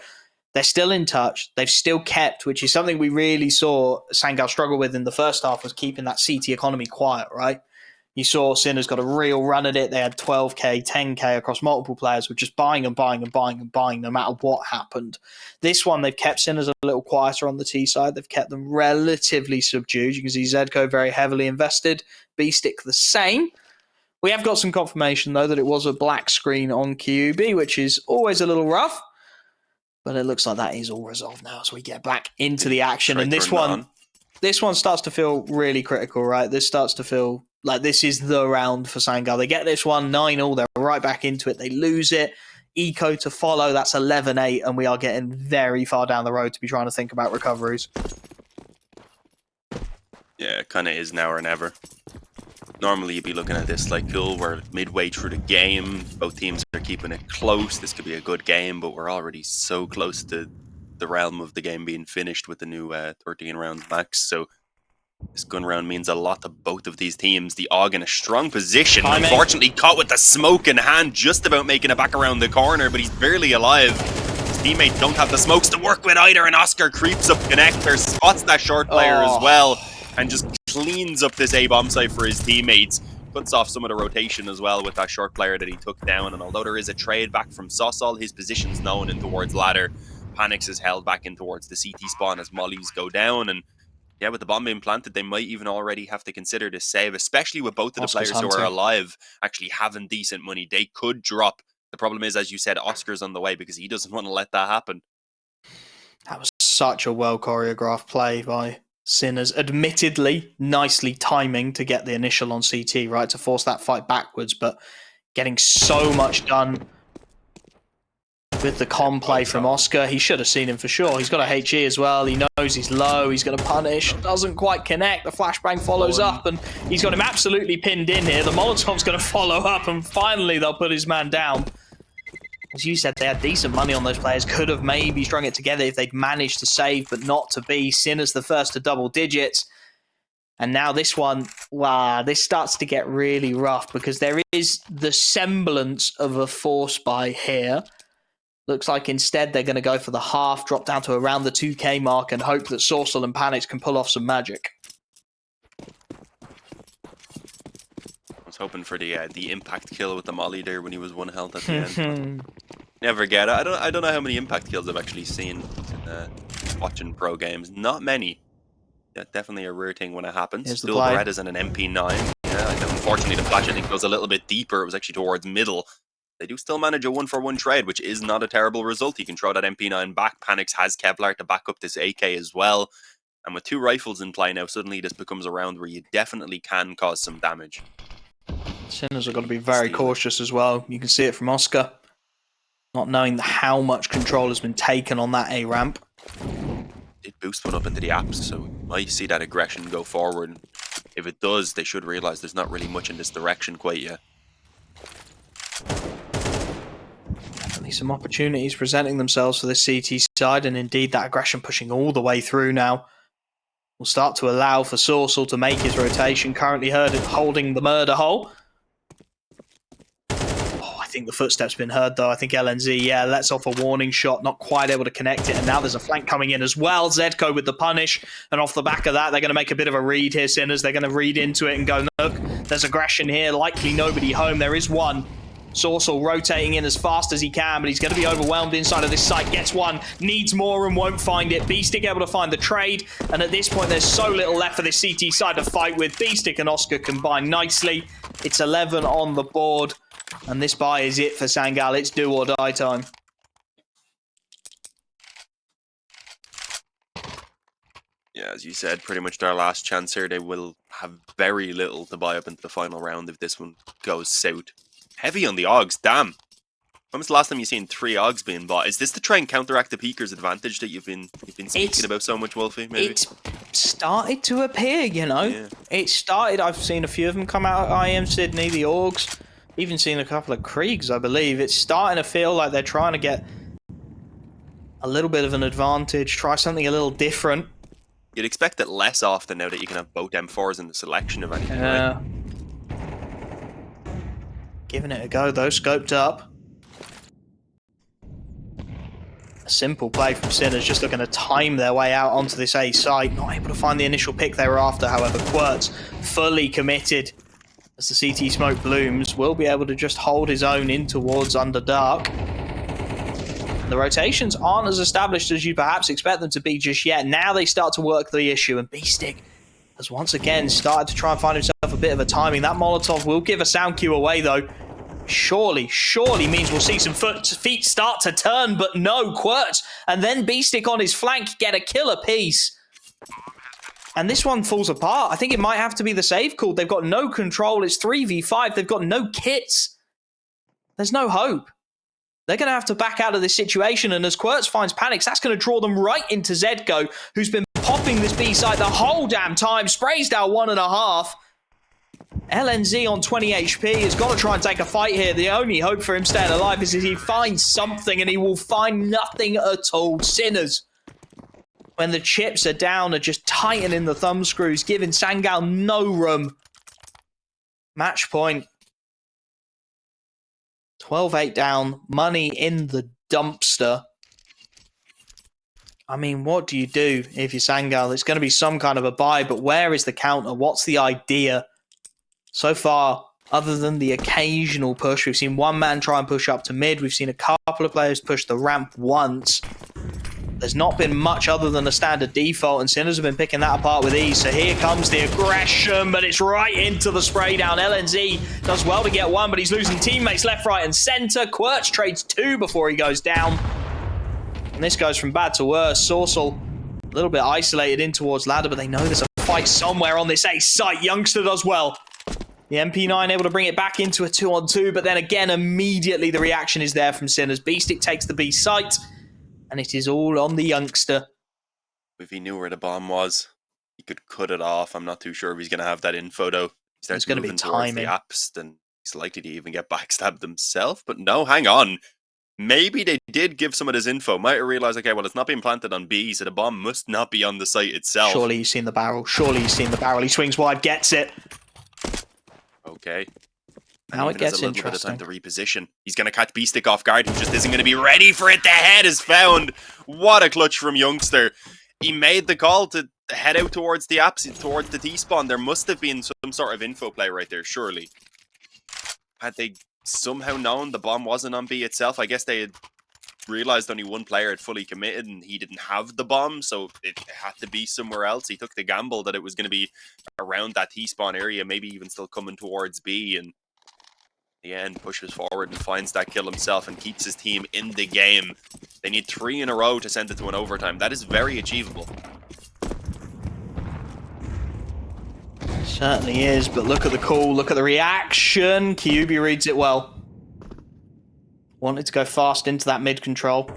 they're still in touch. They've still kept, which is something we really saw Sangal struggle with in the first half, was keeping that CT economy quiet, right? You saw Sinners got a real run at it. They had 12k, 10k across multiple players with just buying and buying and buying and buying no matter what happened. This one, they've kept Sinners a little quieter on the T side. They've kept them relatively subdued. You can see Zedco very heavily invested. B-Stick the same. We have got some confirmation, though, that it was a black screen on kyuubii, which is always a little rough. But it looks like that is all resolved now as we get back into the action. And this one starts to feel really critical, right? This starts to feel like this is the round for Sangal. They get this one, 9-all. They're right back into it. They lose it. Eco to follow. That's 11-8. And we are getting very far down the road to be trying to think about recoveries. Yeah, it kind of is now or never. Normally, you'd be looking at this like, cool, we're midway through the game. Both teams are keeping it close. This could be a good game, but we're already so close to the realm of the game being finished with the new 13 rounds max. So this gun round means a lot to both of these teams. The AUG in a strong position. Unfortunately, caught with the smoke in hand, just about making it back around the corner, but he's barely alive. His teammates don't have the smokes to work with either, and Oscar creeps up connector, spots that short player as well, and just cleans up this A-bomb site for his teammates. Cuts off some of the rotation as well with that short player that he took down. And although there is a trade back from Sosol, his position's known in towards ladder. Panics is held back in towards the CT spawn as mollies go down. And yeah, with the bomb being planted, they might even already have to consider this save, especially with both of the players who are alive actually having decent money. They could drop. The problem is, as you said, Oscar's on the way because he doesn't want to let that happen. That was such a well choreographed play by Sinners, admittedly nicely timing to get the initial on CT, right, to force that fight backwards, but getting so much done with the con play from Oscar. He should have seen him for sure. He's got a HE as well. He knows he's low. He's going to punish. Doesn't quite connect. The flashbang follows up, and he's got him absolutely pinned in here. The Molotov's going to follow up, and finally they'll put his man down. As you said, they had decent money on those players. Could have maybe strung it together if they'd managed to save, but not to be. Sinners the first to double digits. And now this one, wow, this starts to get really rough because there is the semblance of a force buy here. Looks like instead they're going to go for the half, drop down to around the 2k mark and hope that Sorcel and Panics can pull off some magic. I was hoping for the impact kill with the molly there when he was 1 health at the end. Never get it. I don't know how many impact kills I've actually seen in watching pro games. Not many. Yeah, definitely a rare thing when it happens. Still Berettas and an MP9. Yeah, unfortunately the flash I think goes a little bit deeper. It was actually towards middle. They do still manage a 1-for-1 trade, which is not a terrible result. You can throw that MP9 back. Panics has Kevlar to back up this AK as well. And with 2 rifles in play now, suddenly this becomes a round where you definitely can cause some damage. Sinners are going to be very cautious as well. You can see it from Oscar. Not knowing how much control has been taken on that A ramp. It boosts one up into the apps, so we might see that aggression go forward. If it does, they should realise there's not really much in this direction quite yet. Definitely some opportunities presenting themselves for the CT side, and indeed that aggression pushing all the way through now. will start to allow for Sorcel to make his rotation. Currently holding the murder hole. Oh, I think the footstep's been heard, though. I think LNZ, yeah, lets off a warning shot, not quite able to connect it. And now there's a flank coming in as well. Zedko with the punish. And off the back of that, they're going to make a bit of a read here, Sinners. They're going to read into it and go, look, there's aggression here. Likely nobody home. There is one. Sorcel rotating in as fast as he can, but he's going to be overwhelmed inside of this site. Gets one, needs more and won't find it. Beestick able to find the trade, and at this point there's so little left for this CT side to fight with. Beestick and Oscar combine nicely. It's 11 on the board, and this buy is it for Sangal. It's do or die time. Yeah, as you said, pretty much their last chance here. They will have very little to buy up into the final round if this one goes south. Heavy on the Augs, damn. When was the last time you seen 3 Augs being bought? Is this to try and counteract the Peaker's advantage that you've been speaking about so much, Wolfie? Maybe it's started to appear, you know. Yeah. It started. I've seen a few of them come out at IM Sydney, the Augs. Even seen a couple of Kriegs, I believe. It's starting to feel like they're trying to get a little bit of an advantage, try something a little different. You'd expect it less often now that you can have both M4s in the selection of anything, right? Giving it a go, though. Scoped up. A simple play from Sinners, just looking to time their way out onto this A site. Not able to find the initial pick they were after, however. Quertz fully committed as the CT smoke blooms. Will be able to just hold his own in towards Underdark. The rotations aren't as established as you perhaps expect them to be just yet. Now they start to work the issue, and Beestick has once again started to try and find himself a bit of a timing. That Molotov will give a sound cue away, though. Surely means we'll see some feet start to turn, but no, Quertz and then Beestick on his flank get a killer piece. And this one falls apart. I think it might have to be the save call. They've got no control. It's 3v5. They've got no kits. There's no hope. They're going to have to back out of this situation, and as Quertz finds panics, that's going to draw them right into Zedko, who's been popping this B site the whole damn time. Sprays down 1.5. LNZ on 20 HP has got to try and take a fight here. The only hope for him staying alive is if he finds something, and he will find nothing at all. Sinners, when the chips are down, are just tightening the thumb screws, giving Sangal no room. Match point. 12-8 down, money in the dumpster. I mean, what do you do if you're Sangal? It's going to be some kind of a buy, but where is the counter? What's the idea? So far, other than the occasional push, we've seen one man try and push up to mid. We've seen a couple of players push the ramp once. There's not been much other than a standard default, and Sinners have been picking that apart with ease. So here comes the aggression, but it's right into the spray down. LNZ does well to get one, but he's losing teammates left, right, and center. Quertz trades 2 before he goes down. And this goes from bad to worse. Sorcel a little bit isolated in towards ladder, but they know there's a fight somewhere on this A site. Youngster does well. The MP9 able to bring it back into a 2-on-2, but then again, immediately the reaction is there from Sinners. Beestick takes the B site, and it is all on the youngster. If he knew where the bomb was, he could cut it off. I'm not too sure if he's going to have that info, though. He starts moving towards the apps, then he's likely to even get backstabbed himself. But no, hang on. Maybe they did give some of this info. Might have realised, okay, well, it's not being planted on B, so the bomb must not be on the site itself. Surely you've seen the barrel. Surely you've seen the barrel. He swings wide, gets it. Okay. Now it gets a little interesting. bit of time to reposition. He's going to catch Beestick off guard, who just isn't going to be ready for it. The head is found. What a clutch from Youngster. He made the call to head out towards the apps, towards the T-spawn. There must have been some sort of info play right there, surely. Had they somehow known the bomb wasn't on B itself, I guess they had realized only one player had fully committed and he didn't have the bomb, so it had to be somewhere else. He took the gamble that it was going to be around that T-spawn area, maybe even still coming towards B, and in the end pushes forward and finds that kill himself and keeps his team in the game. They need 3 in a row to send it to an overtime. That is very achievable. Certainly is, but look at the call, look at the reaction. kyuubii reads it well. Wanted to go fast into that mid control.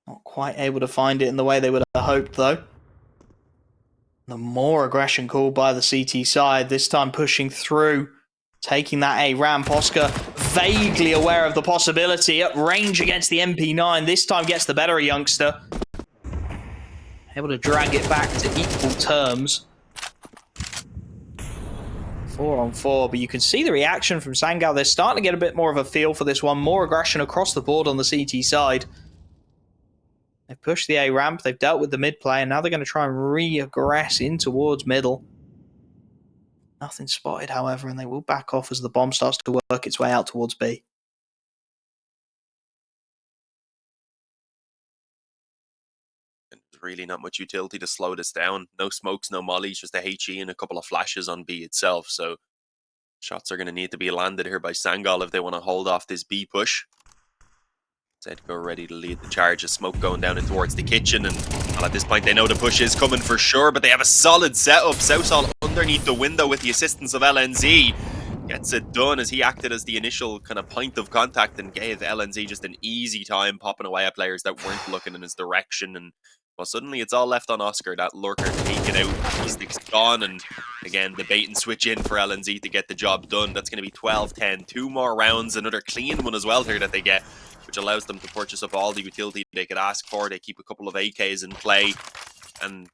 Not quite able to find it in the way they would have hoped, though. The more aggression called by the CT side, this time pushing through, taking that A ramp. Oscar vaguely aware of the possibility, at range against the MP9. This time gets the better of Youngster. able to drag it back to equal terms. 4-on-4, but you can see the reaction from Sangal. They're starting to get a bit more of a feel for this one. More aggression across the board on the CT side. They've pushed the A ramp, they've dealt with the mid play, and now they're going to try and re-aggress in towards middle. Nothing spotted, however, and they will back off as the bomb starts to work its way out towards B. There's really not much utility to slow this down. No smokes, no mollies, just a HE and a couple of flashes on B itself. So shots are going to need to be landed here by Sangal if they want to hold off this B push. Zedko ready to lead the charge. A smoke going down in towards the kitchen, and well, at this point they know the push is coming for sure, but they have a solid setup. Southall underneath the window with the assistance of LNZ gets it done as he acted as the initial kind of point of contact and gave LNZ just an easy time popping away at players that weren't looking in his direction. And well, suddenly it's all left on Oscar. That lurker taken out, Stick's gone, and again the bait and switch in for LNZ to get the job done. That's going to be 12-10. 2 more rounds, another clean one as well here that they get, which allows them to purchase up all the utility they could ask for. They keep a couple of AKs in play, and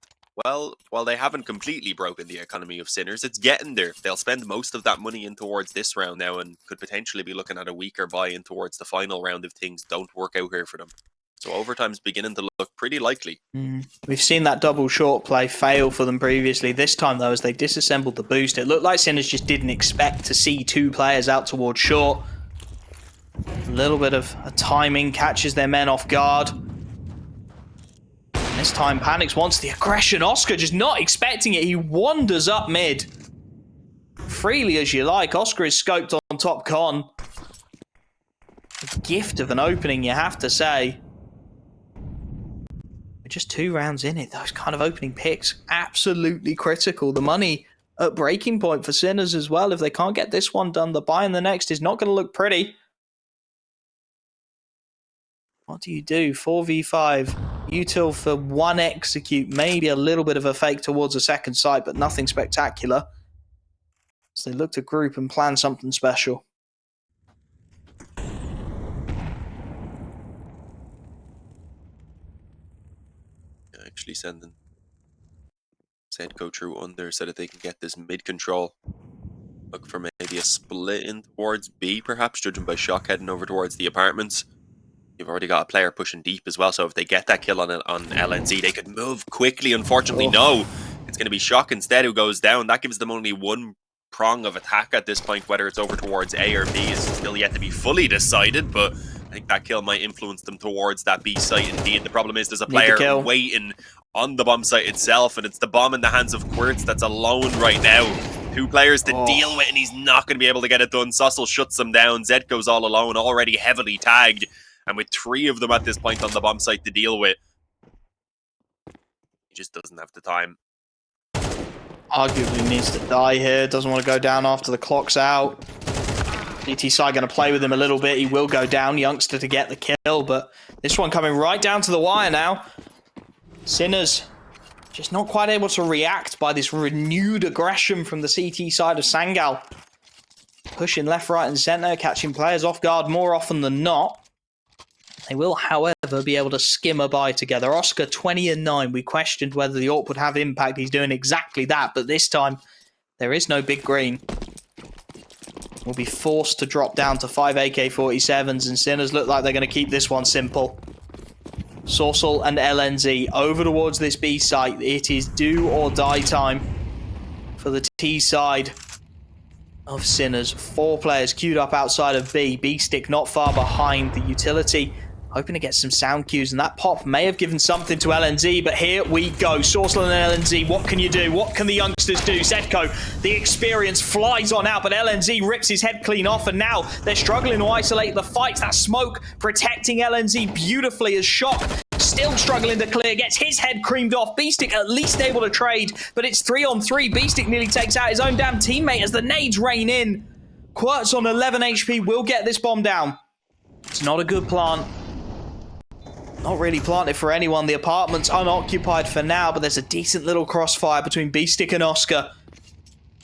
well, while they haven't completely broken the economy of Sinners, it's getting there. They'll spend most of that money in towards this round now, and could potentially be looking at a weaker buy-in towards the final round if things don't work out here for them. So overtime's beginning to look pretty likely. We've seen that double short play fail for them previously. This time, though, as they disassembled the boost, it looked like Sinners just didn't expect to see 2 players out towards short. A little bit of a timing catches their men off guard. This time, Panics wants the aggression. Oscar just not expecting it. He wanders up mid. Freely as you like. Oscar is scoped on top con. A gift of an opening, you have to say. We're just 2 rounds in it. Those kind of opening picks, absolutely critical. The money at breaking point for Sinners as well. If they can't get this one done, the buy in the next is not going to look pretty. What do you do? 4v5. Util for 1 execute. Maybe a little bit of a fake towards a second sight, but nothing spectacular. So they look to group and plan something special. Actually sending Zedko through under so that they can get this mid control. Look for maybe a split in towards B, perhaps, judging by Shock heading over towards the apartments. You've already got a player pushing deep as well, so if they get that kill on LNZ, they could move quickly. Unfortunately, no. It's going to be Shock instead who goes down. That gives them only 1 prong of attack at this point. Whether it's over towards A or B is still yet to be fully decided, but I think that kill might influence them towards that B site indeed. The problem is there's a player waiting on the bomb site itself, and it's the bomb in the hands of KWERTZZ that's alone right now. 2 players to deal with, and he's not going to be able to get it done. Sussel shuts them down. Zedko's all alone, already heavily tagged. And with 3 of them at this point on the bomb site to deal with, he just doesn't have the time. Arguably needs to die here. Doesn't want to go down after the clock's out. ET side going to play with him a little bit. He will go down, youngster, to get the kill. But this one coming right down to the wire now. Sinners just not quite able to react by this renewed aggression from the CT side of Sangal. Pushing left, right, and centre, catching players off guard more often than not. They will, however, be able to skim a buy together. Oscar 20-9. We questioned whether the AWP would have impact. He's doing exactly that, but this time there is no big green. We'll be forced to drop down to 5 AK-47s, and Sinners look like they're going to keep this one simple. Sorsal and LNZ over towards this B site. It is do or die time for the T side of Sinners. 4 players queued up outside of B. B-Stick not far behind the utility. Hoping to get some sound cues, and that pop may have given something to LNZ, but here we go. Sourceland and LNZ, what can you do? What can the youngsters do? Zedko, the experience, flies on out, but LNZ rips his head clean off, and now they're struggling to isolate the fights. That smoke protecting LNZ beautifully as Shock still struggling to clear, gets his head creamed off. B-Stick at least able to trade, but it's 3-on-3. B-Stick nearly takes out his own damn teammate as the nades rain in. KWERTZZ on 11 HP will get this bomb down. It's not a good plant. Not really planted for anyone. The apartment's unoccupied for now, but there's a decent little crossfire between B-Stick and Oscar.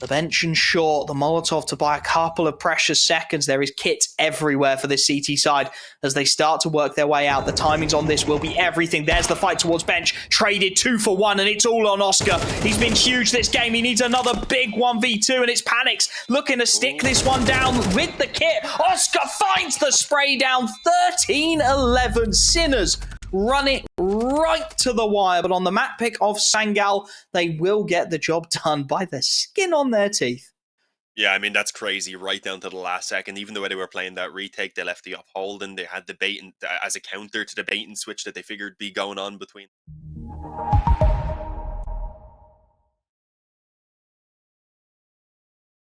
The bench and short, the Molotov to buy a couple of precious seconds. There is kits everywhere for this CT side as they start to work their way out. The timings on this will be everything. There's the fight towards bench. Traded 2 for 1, and it's all on Oscar. He's been huge this game. He needs another big 1v2, and it's Panics looking to stick this one down with the kit. Oscar finds the spray down. 13-11. Sinners run it right to the wire, but on the map pick of Sangal, they will get the job done by the skin on their teeth. Yeah, I mean, that's crazy right down to the last second. Even the way they were playing that retake, they left the uphold and they had the bait and, as a counter to the bait and switch that they figured be going on between.